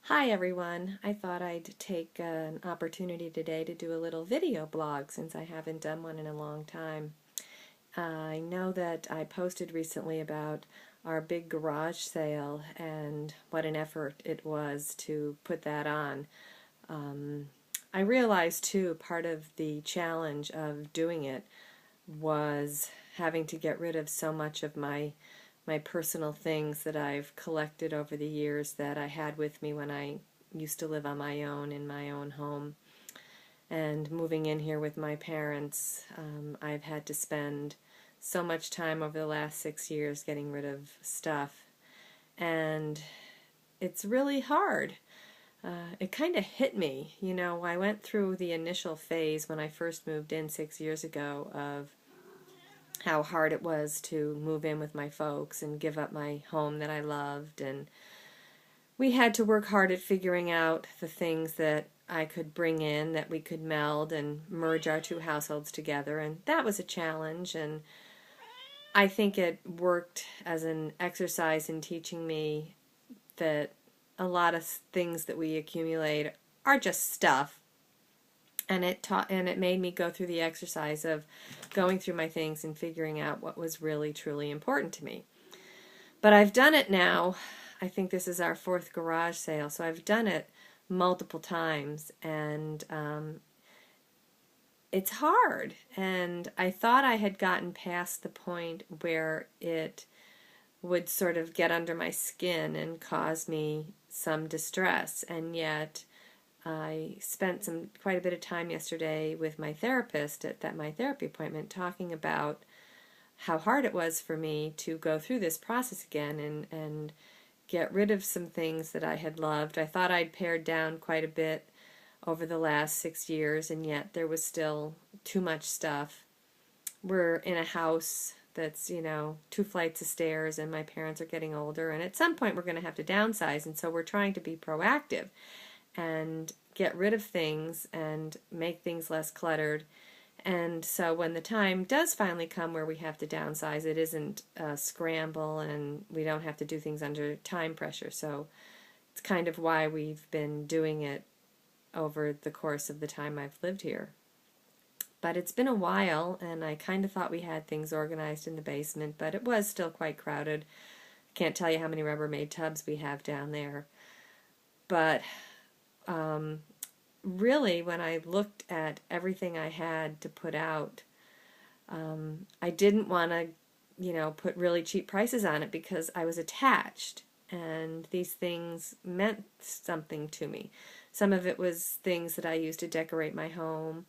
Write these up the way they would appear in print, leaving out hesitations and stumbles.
Hi everyone. I thought I'd take an opportunity today to do a little video blog since I haven't done one in a long time. I know that I posted recently about our big garage sale and what an effort it was to put that on. I realized too part of the challenge of doing it was having to get rid of so much of my personal things that I've collected over the years that I had with me when I used to live on my own in my own home. And moving in here with my parents, I've had to spend so much time over the last 6 years getting rid of stuff. And it's really hard. It kind of hit me. I went through the initial phase when I first moved in 6 years ago of how hard it was to move in with my folks and give up my home that I loved. And we had to work hard at figuring out the things that I could bring in that we could meld and merge our two households together. And that was a challenge. And I think it worked as an exercise in teaching me that a lot of things that we accumulate are just stuff. And it made me go through the exercise of going through my things and figuring out what was really truly important to me. But I've done it now. I think this is our fourth garage sale, so I've done it multiple times, and it's hard. And I thought I had gotten past the point where it would sort of get under my skin and cause me some distress, and yet I spent quite a bit of time yesterday with my therapist at my therapy appointment talking about how hard it was for me to go through this process again and get rid of some things that I had loved. I thought I'd pared down quite a bit over the last 6 years, and yet there was still too much stuff. We're in a house that's, 2 flights of stairs, and my parents are getting older, and at some point we're going to have to downsize, and so we're trying to be proactive and get rid of things and make things less cluttered. And so when the time does finally come where we have to downsize, it isn't a scramble and we don't have to do things under time pressure. So it's kind of why we've been doing it over the course of the time I've lived here. But it's been a while, and I kind of thought we had things organized in the basement, but it was still quite crowded. Can't tell you how many Rubbermaid tubs we have down there. But really, when I looked at everything I had to put out, I didn't want to, put really cheap prices on it because I was attached, and these things meant something to me. Some of it was things that I used to decorate my home.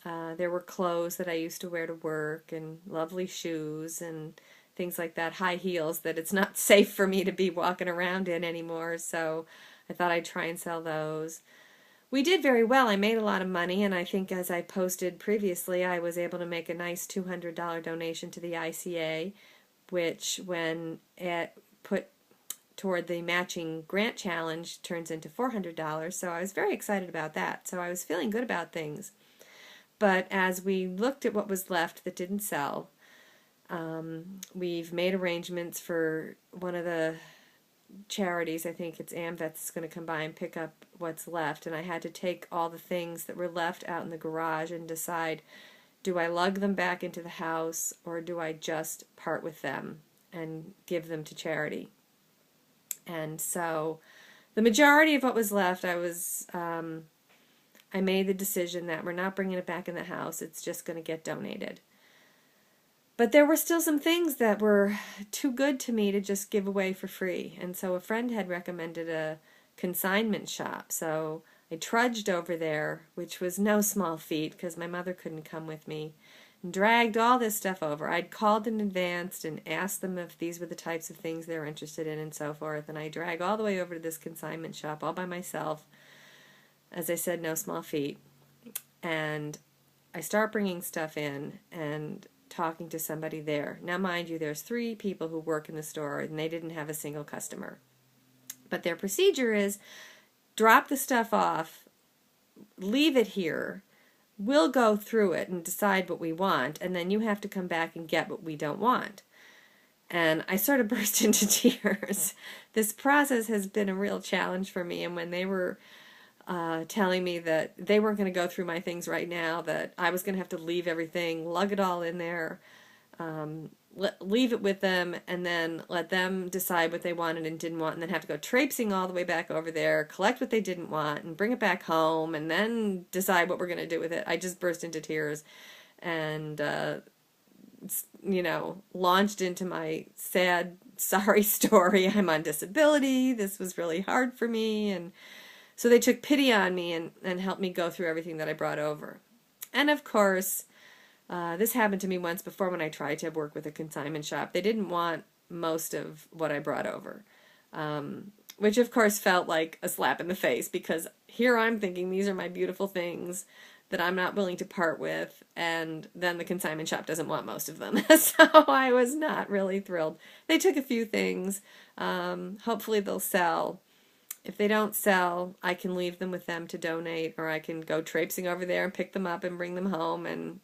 There were clothes that I used to wear to work, and lovely shoes and things like that, high heels that it's not safe for me to be walking around in anymore, so I thought I'd try and sell those. We did very well. I made a lot of money, and I think as I posted previously, I was able to make a nice $200 donation to the ICA, which when put toward the matching grant challenge turns into $400, so I was very excited about that. So I was feeling good about things. But as we looked at what was left that didn't sell, we've made arrangements for one of the charities, I think it's AMVETS, is going to come by and pick up what's left, and I had to take all the things that were left out in the garage and decide, do I lug them back into the house or do I just part with them and give them to charity? And so the majority of what was left, I made the decision that we're not bringing it back in the house, it's just going to get donated. But there were still some things that were too good to me to just give away for free. And so a friend had recommended a consignment shop. So I trudged over there, which was no small feat because my mother couldn't come with me, and dragged all this stuff over. I'd called in advance and asked them if these were the types of things they were interested in and so forth. And I dragged all the way over to this consignment shop all by myself. As I said, no small feat. And I start bringing stuff in and talking to somebody there. Now, mind you, there's 3 people who work in the store, and they didn't have a single customer. But their procedure is drop the stuff off, leave it here, we'll go through it and decide what we want, and then you have to come back and get what we don't want. and I sort of burst into tears. This process has been a real challenge for me, and when they were telling me that they weren't going to go through my things right now, that I was going to have to leave everything, lug it all in there, leave it with them, and then let them decide what they wanted and didn't want, and then have to go traipsing all the way back over there, collect what they didn't want, and bring it back home, and then decide what we're going to do with it. I just burst into tears and, launched into my sad, sorry story. I'm on disability. This was really hard for me. And so they took pity on me and helped me go through everything that I brought over. And of course, this happened to me once before when I tried to work with a consignment shop. They didn't want most of what I brought over, which of course felt like a slap in the face, because here I'm thinking these are my beautiful things that I'm not willing to part with, and then the consignment shop doesn't want most of them. So I was not really thrilled. They took a few things. Hopefully they'll sell. If they don't sell, I can leave them with them to donate, or I can go traipsing over there and pick them up and bring them home and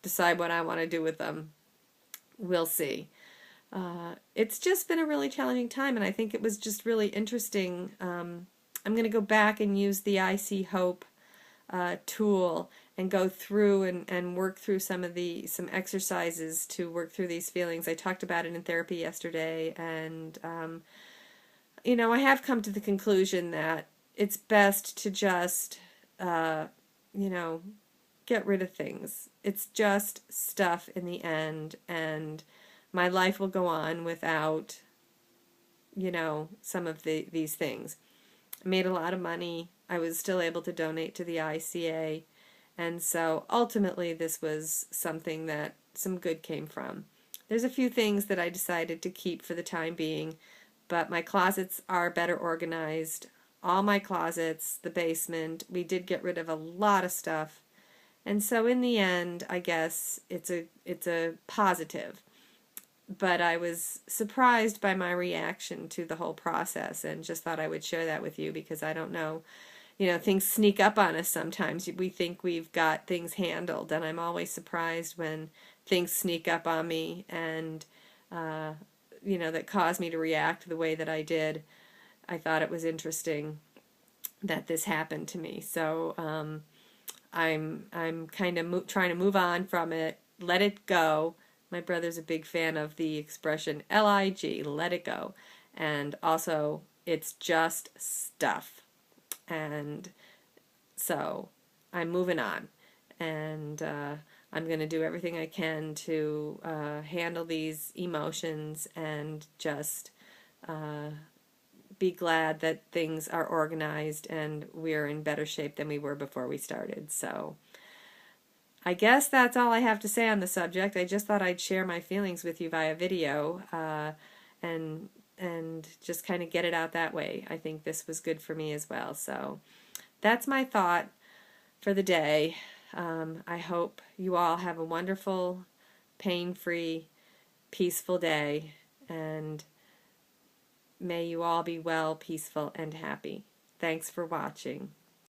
decide what I want to do with them. We'll see. It's just been a really challenging time, and I think it was just really interesting. I'm going to go back and use the I See Hope tool and go through and work through some exercises to work through these feelings. I talked about it in therapy yesterday, and I have come to the conclusion that it's best to just get rid of things. It's just stuff in the end, and my life will go on without some of these things. I made a lot of money. I was still able to donate to the ICA, and so ultimately this was something that some good came from. There's a few things that I decided to keep for the time being, but my closets are better organized. All my closets, the basement, we did get rid of a lot of stuff, and so in the end, I guess it's a positive. But I was surprised by my reaction to the whole process, and just thought I would share that with you, because I don't know, things sneak up on us sometimes. We think we've got things handled, and I'm always surprised when things sneak up on me and, that cause me to react the way that I did. I thought it was interesting that this happened to me. So I'm kind of trying to move on from it, let it go. My brother's a big fan of the expression LIG, let it go. And also, it's just stuff. And so I'm moving on. And I'm going to do everything I can to handle these emotions and just be glad that things are organized and we're in better shape than we were before we started. So I guess that's all I have to say on the subject. I just thought I'd share my feelings with you via video and just kind of get it out that way. I think this was good for me as well. So that's my thought for the day. I hope you all have a wonderful, pain-free, peaceful day, and may you all be well, peaceful, and happy. Thanks for watching.